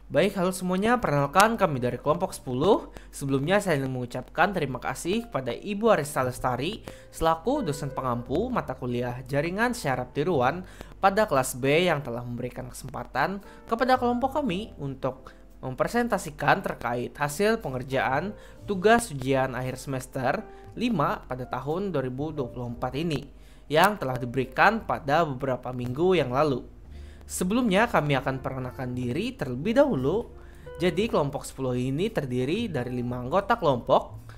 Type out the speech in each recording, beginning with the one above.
Baik, halo semuanya, perkenalkan kami dari kelompok 10. Sebelumnya saya ingin mengucapkan terima kasih kepada Ibu Arista Lestari selaku dosen pengampu mata kuliah Jaringan Syaraf Tiruan pada kelas B yang telah memberikan kesempatan kepada kelompok kami untuk mempresentasikan terkait hasil pengerjaan tugas ujian akhir semester 5 pada tahun 2024 ini yang telah diberikan pada beberapa minggu yang lalu. Sebelumnya kami akan perkenalkan diri terlebih dahulu. Jadi kelompok 10 ini terdiri dari 5 anggota kelompok,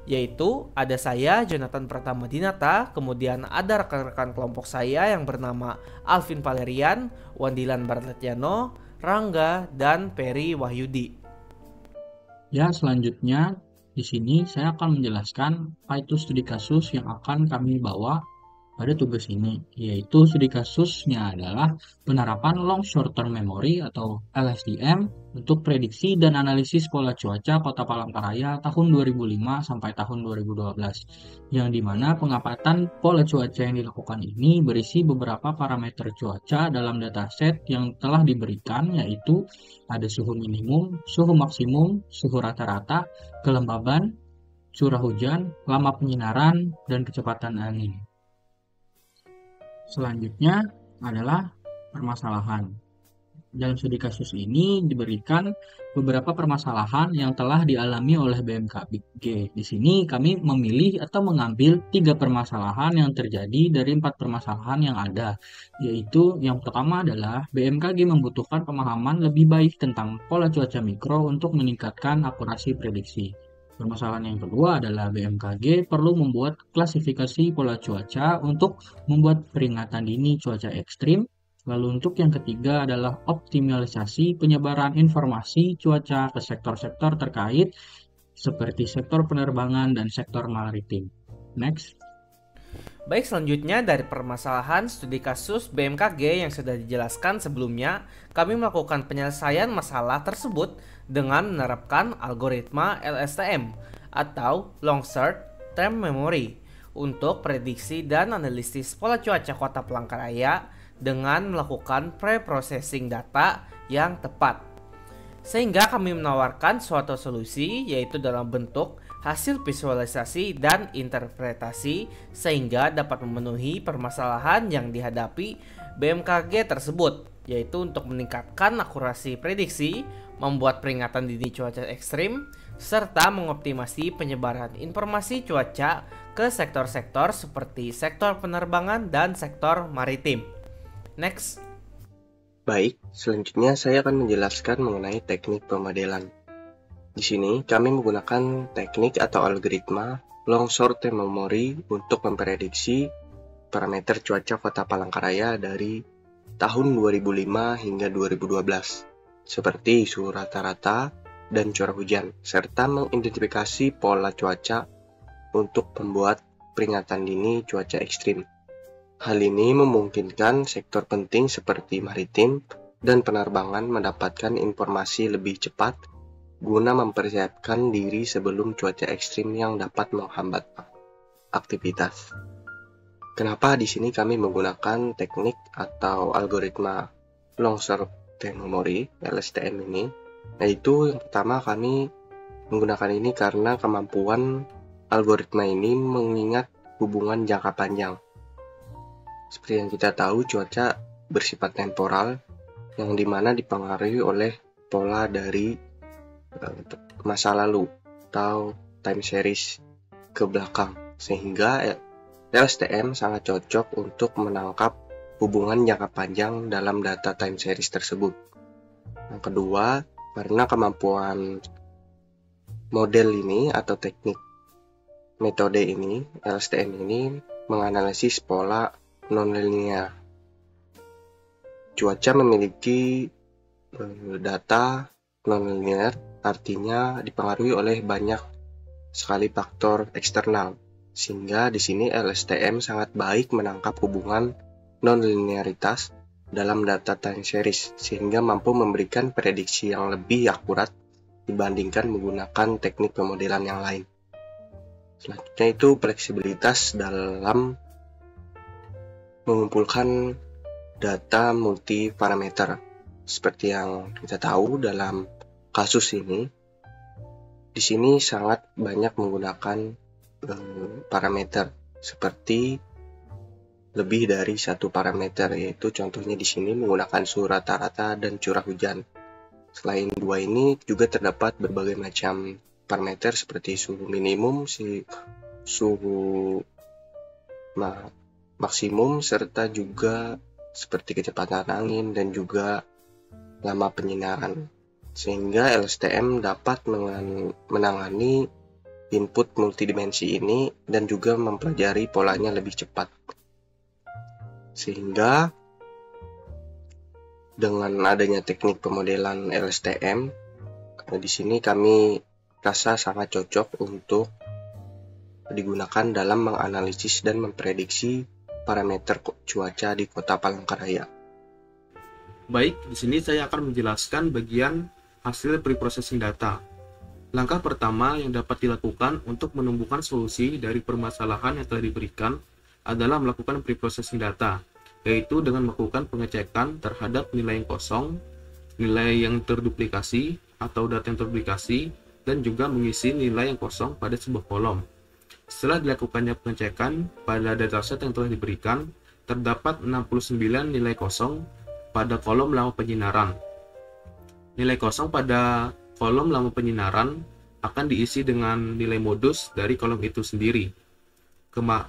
yaitu ada saya Jonathan Pratama Dinata, kemudian ada rekan-rekan kelompok saya yang bernama Alvin Valerian, Wandilan Bartletiano, Rangga, dan Peri Wahyudi. Ya, selanjutnya di sini saya akan menjelaskan apa itu studi kasus yang akan kami bawa pada tugas ini, yaitu studi kasusnya adalah penerapan Long Short Term Memory atau LSTM untuk prediksi dan analisis pola cuaca Kota Palangkaraya tahun 2005 sampai tahun 2012, yang dimana pengamatan pola cuaca yang dilakukan ini berisi beberapa parameter cuaca dalam dataset yang telah diberikan, yaitu ada suhu minimum, suhu maksimum, suhu rata-rata, kelembaban, curah hujan, lama penyinaran, dan kecepatan angin. Selanjutnya adalah permasalahan. Dalam studi kasus ini diberikan beberapa permasalahan yang telah dialami oleh BMKG. Di sini kami memilih atau mengambil 3 permasalahan yang terjadi dari 4 permasalahan yang ada, yaitu yang pertama adalah BMKG membutuhkan pemahaman lebih baik tentang pola cuaca mikro untuk meningkatkan akurasi prediksi. Permasalahan yang kedua adalah BMKG perlu membuat klasifikasi pola cuaca untuk membuat peringatan dini cuaca ekstrim. Lalu untuk yang ketiga adalah optimalisasi penyebaran informasi cuaca ke sektor-sektor terkait seperti sektor penerbangan dan sektor maritim. Next. Baik, selanjutnya dari permasalahan studi kasus BMKG yang sudah dijelaskan sebelumnya, kami melakukan penyelesaian masalah tersebut dengan menerapkan algoritma LSTM atau Long Short Term Memory untuk prediksi dan analisis pola cuaca Kota Palangkaraya dengan melakukan pre-processing data yang tepat. Sehingga kami menawarkan suatu solusi, yaitu dalam bentuk hasil visualisasi dan interpretasi, sehingga dapat memenuhi permasalahan yang dihadapi BMKG tersebut, yaitu untuk meningkatkan akurasi prediksi, membuat peringatan dini cuaca ekstrim, serta mengoptimasi penyebaran informasi cuaca ke sektor-sektor seperti sektor penerbangan dan sektor maritim. Next. Baik, selanjutnya saya akan menjelaskan mengenai teknik pemodelan. Di sini kami menggunakan teknik atau algoritma Long Short Term Memory untuk memprediksi parameter cuaca Kota Palangkaraya dari tahun 2005 hingga 2012, seperti suhu rata-rata dan curah hujan, serta mengidentifikasi pola cuaca untuk membuat peringatan dini cuaca ekstrim. Hal ini memungkinkan sektor penting seperti maritim dan penerbangan mendapatkan informasi lebih cepat guna mempersiapkan diri sebelum cuaca ekstrim yang dapat menghambat aktivitas. Kenapa di sini kami menggunakan teknik atau algoritma Long Short Term Memory (LSTM) ini? Yaitu yang pertama, kami menggunakan ini karena kemampuan algoritma ini mengingat hubungan jangka panjang. Seperti yang kita tahu, cuaca bersifat temporal yang dimana dipengaruhi oleh pola dari masa lalu atau time series ke belakang, sehingga LSTM sangat cocok untuk menangkap hubungan jangka panjang dalam data time series tersebut. Yang kedua, karena kemampuan model ini atau teknik metode ini, LSTM ini menganalisis pola non-linear. Cuaca memiliki data non-linear, artinya dipengaruhi oleh banyak sekali faktor eksternal, sehingga di sini LSTM sangat baik menangkap hubungan non-linearitas dalam data time series, sehingga mampu memberikan prediksi yang lebih akurat dibandingkan menggunakan teknik pemodelan yang lain. Selanjutnya itu fleksibilitas dalam mengumpulkan data multi parameter. seperti yang kita tahu dalam kasus ini, di sini sangat banyak menggunakan parameter seperti lebih dari satu parameter, yaitu contohnya di sini menggunakan suhu rata-rata dan curah hujan. Selain dua ini juga terdapat berbagai macam parameter seperti suhu minimum, suhu maksimum, serta juga seperti kecepatan angin dan juga lama penyinaran. Sehingga LSTM dapat menangani input multidimensi ini dan juga mempelajari polanya lebih cepat. Sehingga dengan adanya teknik pemodelan LSTM, di sini kami rasa sangat cocok untuk digunakan dalam menganalisis dan memprediksi parameter cuaca di Kota Palangkaraya. Baik, di sini saya akan menjelaskan bagian hasil preprocessing data. Langkah pertama yang dapat dilakukan untuk menemukan solusi dari permasalahan yang telah diberikan adalah melakukan preprocessing data, yaitu dengan melakukan pengecekan terhadap nilai yang kosong, nilai yang terduplikasi atau data yang terduplikasi, dan juga mengisi nilai yang kosong pada sebuah kolom. Setelah dilakukannya pengecekan pada dataset yang telah diberikan, terdapat 69 nilai kosong pada kolom lama penyinaran. Nilai kosong pada kolom lama penyinaran akan diisi dengan nilai modus dari kolom itu sendiri.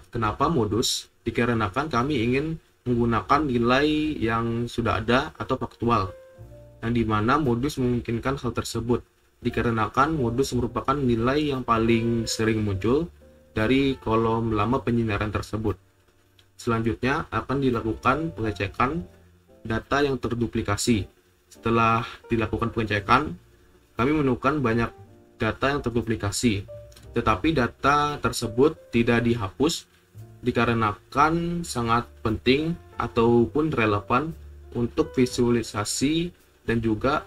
Kenapa modus? Dikarenakan kami ingin menggunakan nilai yang sudah ada atau faktual, yang dimana modus memungkinkan hal tersebut, dikarenakan modus merupakan nilai yang paling sering muncul dari kolom lama penyinaran tersebut. Selanjutnya akan dilakukan pengecekan data yang terduplikasi. Setelah dilakukan pengecekan, kami menemukan banyak data yang terduplikasi, tetapi data tersebut tidak dihapus dikarenakan sangat penting ataupun relevan untuk visualisasi dan juga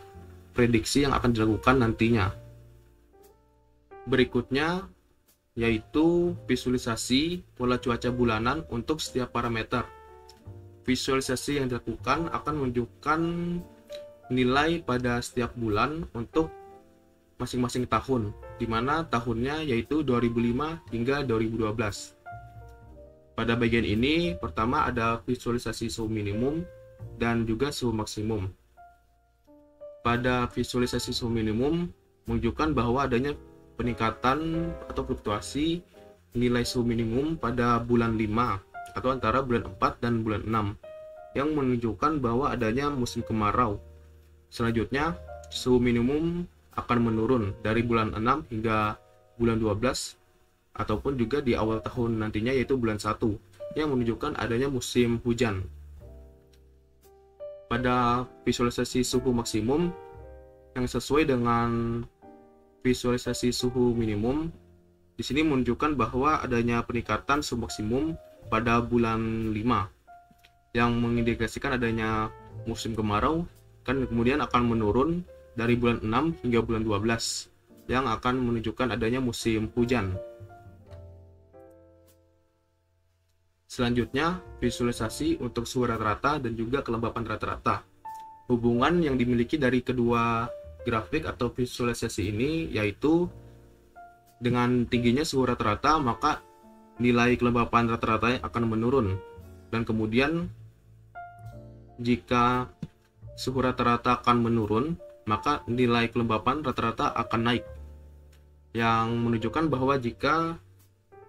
prediksi yang akan dilakukan nantinya. Berikutnya yaitu visualisasi pola cuaca bulanan untuk setiap parameter. Visualisasi yang dilakukan akan menunjukkan nilai pada setiap bulan untuk masing-masing tahun, di mana tahunnya yaitu 2005 hingga 2012. Pada bagian ini, pertama ada visualisasi suhu minimum dan juga suhu maksimum. Pada visualisasi suhu minimum menunjukkan bahwa adanya peningkatan atau fluktuasi nilai suhu minimum pada bulan 5 atau antara bulan 4 dan bulan 6 yang menunjukkan bahwa adanya musim kemarau. Selanjutnya, suhu minimum akan menurun dari bulan 6 hingga bulan 12 ataupun juga di awal tahun nantinya yaitu bulan 1 yang menunjukkan adanya musim hujan. Pada visualisasi suhu maksimum yang sesuai dengan visualisasi suhu minimum, di sini menunjukkan bahwa adanya peningkatan suhu maksimum pada bulan 5 yang mengindikasikan adanya musim kemarau, kan kemudian akan menurun dari bulan 6 hingga bulan 12 yang akan menunjukkan adanya musim hujan. Selanjutnya, visualisasi untuk suhu rata-rata dan juga kelembapan rata-rata. Hubungan yang dimiliki dari kedua grafik atau visualisasi ini yaitu dengan tingginya suhu rata-rata maka nilai kelembapan rata-rata akan menurun, dan kemudian jika suhu rata-rata akan menurun maka nilai kelembapan rata-rata akan naik, yang menunjukkan bahwa jika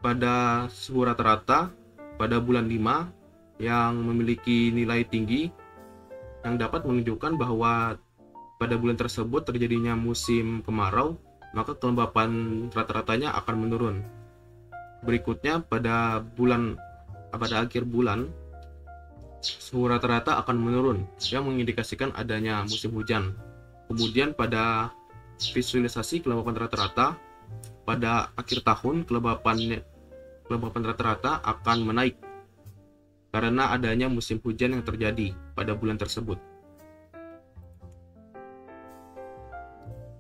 pada suhu rata-rata pada bulan 5 yang memiliki nilai tinggi yang dapat menunjukkan bahwa pada bulan tersebut terjadinya musim kemarau, maka kelembapan rata-ratanya akan menurun. Berikutnya pada akhir bulan suhu rata-rata akan menurun yang mengindikasikan adanya musim hujan. Kemudian pada visualisasi kelembapan rata-rata pada akhir tahun kelembapan rata-rata akan menaik karena adanya musim hujan yang terjadi pada bulan tersebut.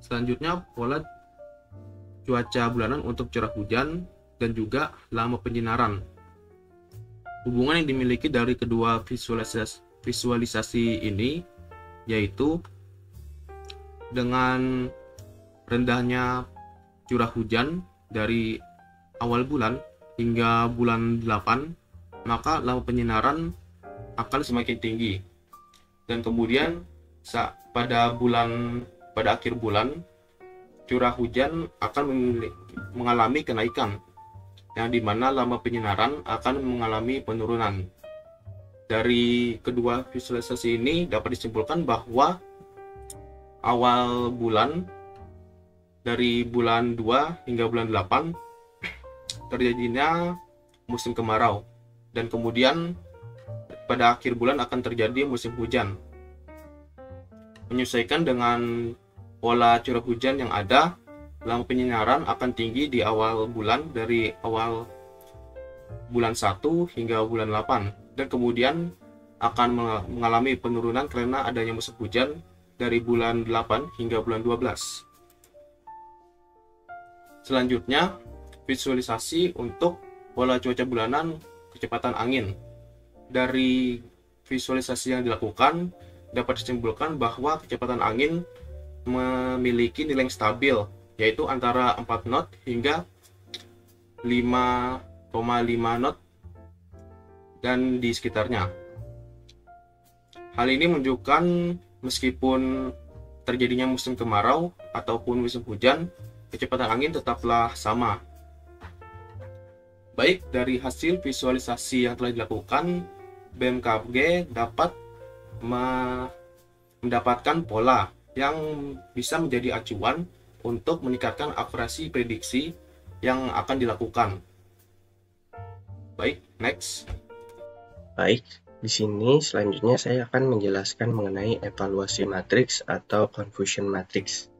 Selanjutnya pola cuaca bulanan untuk curah hujan dan juga lama penyinaran. Hubungan yang dimiliki dari kedua visualisasi ini yaitu dengan rendahnya curah hujan dari awal bulan hingga bulan 8, maka lama penyinaran akan semakin tinggi. Dan kemudian pada akhir bulan, curah hujan akan mengalami kenaikan, yang dimana lama penyinaran akan mengalami penurunan. Dari kedua visualisasi ini dapat disimpulkan bahwa awal bulan, dari bulan 2 hingga bulan 8 terjadinya musim kemarau, dan kemudian pada akhir bulan akan terjadi musim hujan. Menyesuaikan dengan pola curah hujan yang ada, lama penyinaran akan tinggi di awal bulan, dari awal bulan 1 hingga bulan 8, dan kemudian akan mengalami penurunan karena adanya musim hujan dari bulan 8 hingga bulan 12. Selanjutnya, visualisasi untuk pola cuaca bulanan kecepatan angin. Dari visualisasi yang dilakukan dapat disimpulkan bahwa kecepatan angin memiliki nilai yang stabil, yaitu antara 4 knot hingga 5,5 knot dan di sekitarnya. Hal ini menunjukkan meskipun terjadinya musim kemarau ataupun musim hujan, kecepatan angin tetaplah sama. Baik, dari hasil visualisasi yang telah dilakukan, BMKG dapat mendapatkan pola yang bisa menjadi acuan untuk meningkatkan akurasi prediksi yang akan dilakukan. Baik, next. Baik, di sini selanjutnya saya akan menjelaskan mengenai evaluasi matriks atau confusion matrix.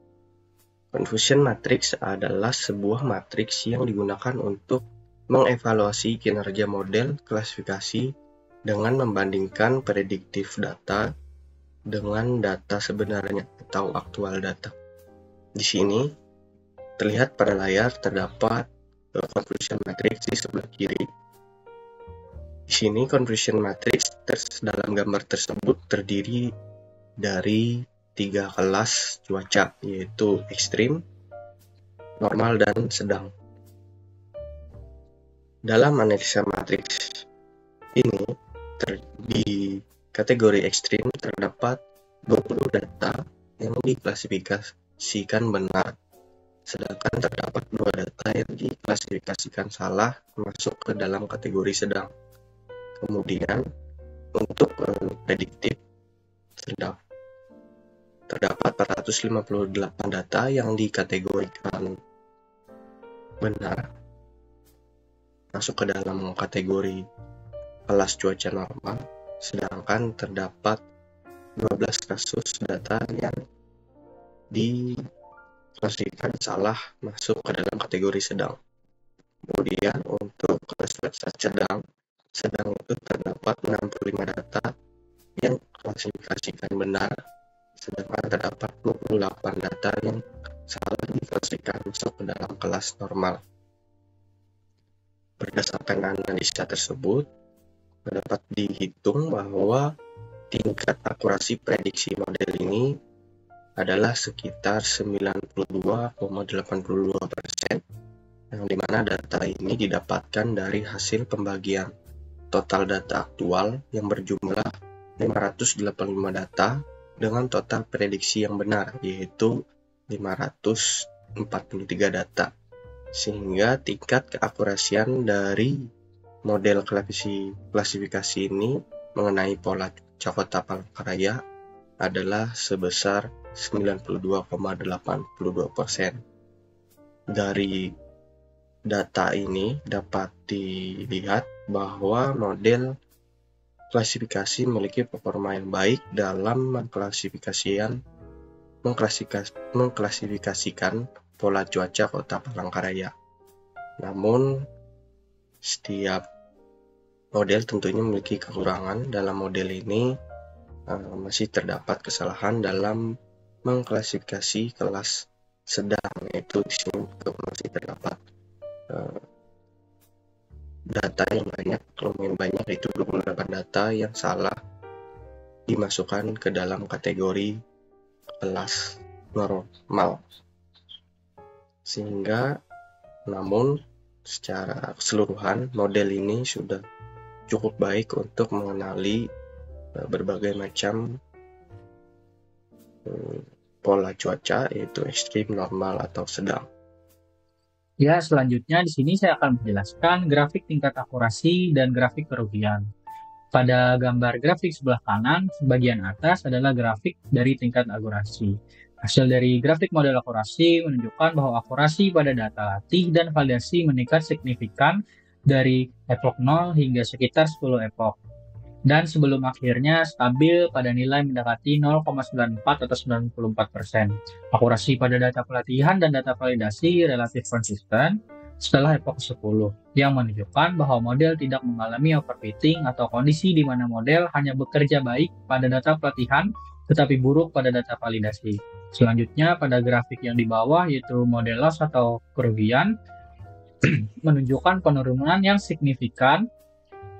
Confusion matrix adalah sebuah matriks yang digunakan untuk mengevaluasi kinerja model klasifikasi dengan membandingkan prediktif data dengan data sebenarnya atau aktual data. Di sini terlihat pada layar terdapat confusion matrix di sebelah kiri. Di sini confusion matrix dalam gambar tersebut terdiri dari 3 kelas cuaca, yaitu ekstrim, normal, dan sedang. Dalam analisa matriks ini, di kategori ekstrim terdapat 20 data yang diklasifikasikan benar, sedangkan terdapat 2 data yang diklasifikasikan salah masuk ke dalam kategori sedang. Kemudian untuk prediktif terdapat 458 data yang dikategorikan benar masuk ke dalam kategori kelas cuaca normal, sedangkan terdapat 12 kasus data yang diklasifikasikan salah masuk ke dalam kategori sedang. Kemudian untuk kelas cuaca sedang itu terdapat 65 data yang diklasifikasikan benar, sedangkan terdapat 28 data yang salah diklasifikasikan masuk ke dalam kelas normal. Berdasarkan analisa tersebut, dapat dihitung bahwa tingkat akurasi prediksi model ini adalah sekitar 92,82%, yang dimana data ini didapatkan dari hasil pembagian total data aktual yang berjumlah 585 data dengan total prediksi yang benar, yaitu 543 data. Sehingga tingkat keakurasian dari model klasifikasi ini mengenai pola cuaca Kota Palangkaraya adalah sebesar 92,82%. Dari data ini dapat dilihat bahwa model klasifikasi memiliki performa yang baik dalam mengklasifikasikan pola cuaca Kota Palangkaraya. Namun, setiap model tentunya memiliki kekurangan. Dalam model ini masih terdapat kesalahan dalam mengklasifikasi kelas sedang, yaitu di sini masih terdapat data yang banyak, lumayan banyak, yaitu 28 data yang salah dimasukkan ke dalam kategori kelas normal. Sehingga namun secara keseluruhan model ini sudah cukup baik untuk mengenali berbagai macam pola cuaca, yaitu ekstrim, normal, atau sedang. Ya, selanjutnya di sini saya akan menjelaskan grafik tingkat akurasi dan grafik kerugian. Pada gambar grafik sebelah kanan, bagian atas adalah grafik dari tingkat akurasi. Hasil dari grafik model akurasi menunjukkan bahwa akurasi pada data latih dan validasi meningkat signifikan dari epoch 0 hingga sekitar 10 epoch. Dan sebelum akhirnya stabil pada nilai mendekati 0,94 atau 94%. Akurasi pada data pelatihan dan data validasi relatif konsisten setelah epoch 10, yang menunjukkan bahwa model tidak mengalami overfitting atau kondisi di mana model hanya bekerja baik pada data pelatihan tetapi buruk pada data validasi. Selanjutnya pada grafik yang di bawah yaitu model loss atau kerugian menunjukkan penurunan yang signifikan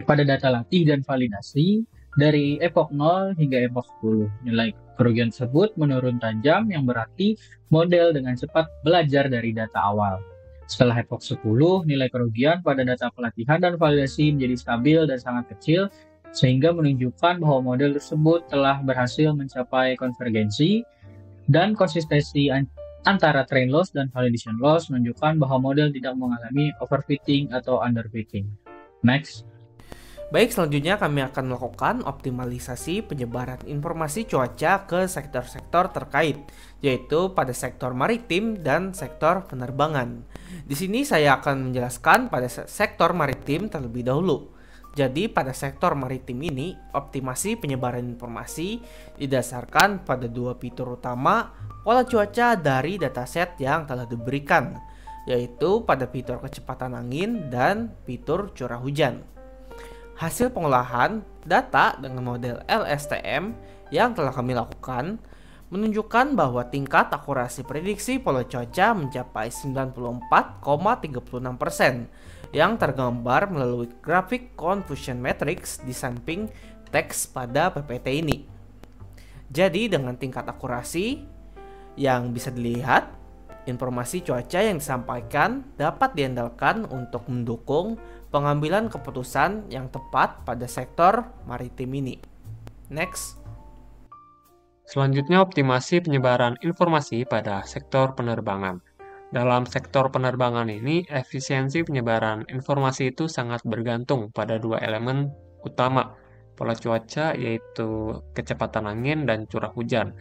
pada data latih dan validasi dari epoch 0 hingga epoch 10. Nilai kerugian tersebut menurun tajam yang berarti model dengan cepat belajar dari data awal. Setelah epoch 10, nilai kerugian pada data pelatihan dan validasi menjadi stabil dan sangat kecil sehingga menunjukkan bahwa model tersebut telah berhasil mencapai konvergensi dan konsistensi antara train loss dan validation loss menunjukkan bahwa model tidak mengalami overfitting atau underfitting. Next. Baik, selanjutnya kami akan melakukan optimalisasi penyebaran informasi cuaca ke sektor-sektor terkait, yaitu pada sektor maritim dan sektor penerbangan. Di sini saya akan menjelaskan pada sektor maritim terlebih dahulu. Jadi pada sektor maritim ini, optimasi penyebaran informasi didasarkan pada dua fitur utama pola cuaca dari dataset yang telah diberikan, yaitu pada fitur kecepatan angin dan fitur curah hujan. Hasil pengolahan data dengan model LSTM yang telah kami lakukan menunjukkan bahwa tingkat akurasi prediksi pola cuaca mencapai 94,36% yang tergambar melalui grafik confusion matrix di samping teks pada PPT ini. Jadi dengan tingkat akurasi yang bisa dilihat, informasi cuaca yang disampaikan dapat diandalkan untuk mendukung pengambilan keputusan yang tepat pada sektor maritim ini. Next. Selanjutnya, optimasi penyebaran informasi pada sektor penerbangan. Dalam sektor penerbangan ini, efisiensi penyebaran informasi itu sangat bergantung pada dua elemen utama, pola cuaca yaitu kecepatan angin dan curah hujan.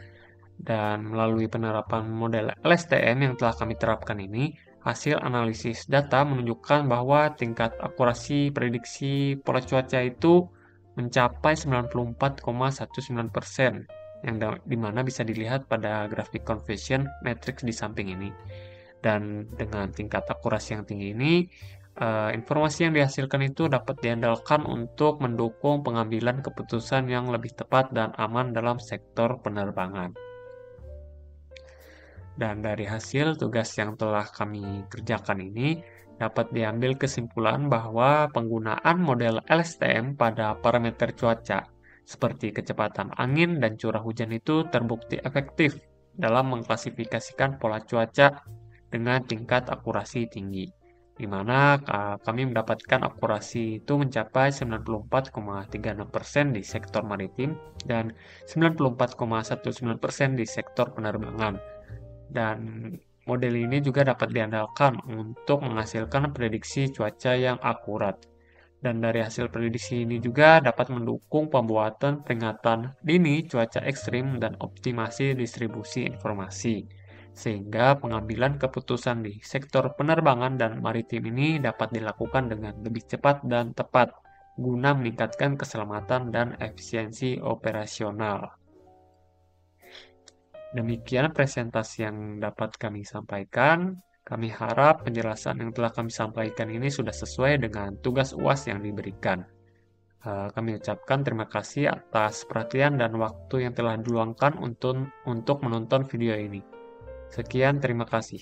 Dan melalui penerapan model LSTM yang telah kami terapkan ini, hasil analisis data menunjukkan bahwa tingkat akurasi prediksi pola cuaca itu mencapai 94,19%, yang dimana bisa dilihat pada grafik conversion matrix di samping ini. Dan dengan tingkat akurasi yang tinggi ini, informasi yang dihasilkan itu dapat diandalkan untuk mendukung pengambilan keputusan yang lebih tepat dan aman dalam sektor penerbangan. Dan dari hasil tugas yang telah kami kerjakan ini, dapat diambil kesimpulan bahwa penggunaan model LSTM pada parameter cuaca, seperti kecepatan angin dan curah hujan itu terbukti efektif dalam mengklasifikasikan pola cuaca dengan tingkat akurasi tinggi, di mana kami mendapatkan akurasi itu mencapai 94,36% di sektor maritim dan 94,19% di sektor penerbangan. Dan model ini juga dapat diandalkan untuk menghasilkan prediksi cuaca yang akurat. Dan dari hasil prediksi ini juga dapat mendukung pembuatan peringatan dini cuaca ekstrim dan optimasi distribusi informasi. Sehingga pengambilan keputusan di sektor penerbangan dan maritim ini dapat dilakukan dengan lebih cepat dan tepat, guna meningkatkan keselamatan dan efisiensi operasional. Demikian presentasi yang dapat kami sampaikan. Kami harap penjelasan yang telah kami sampaikan ini sudah sesuai dengan tugas UAS yang diberikan. Kami ucapkan terima kasih atas perhatian dan waktu yang telah diluangkan untuk menonton video ini. Sekian, terima kasih.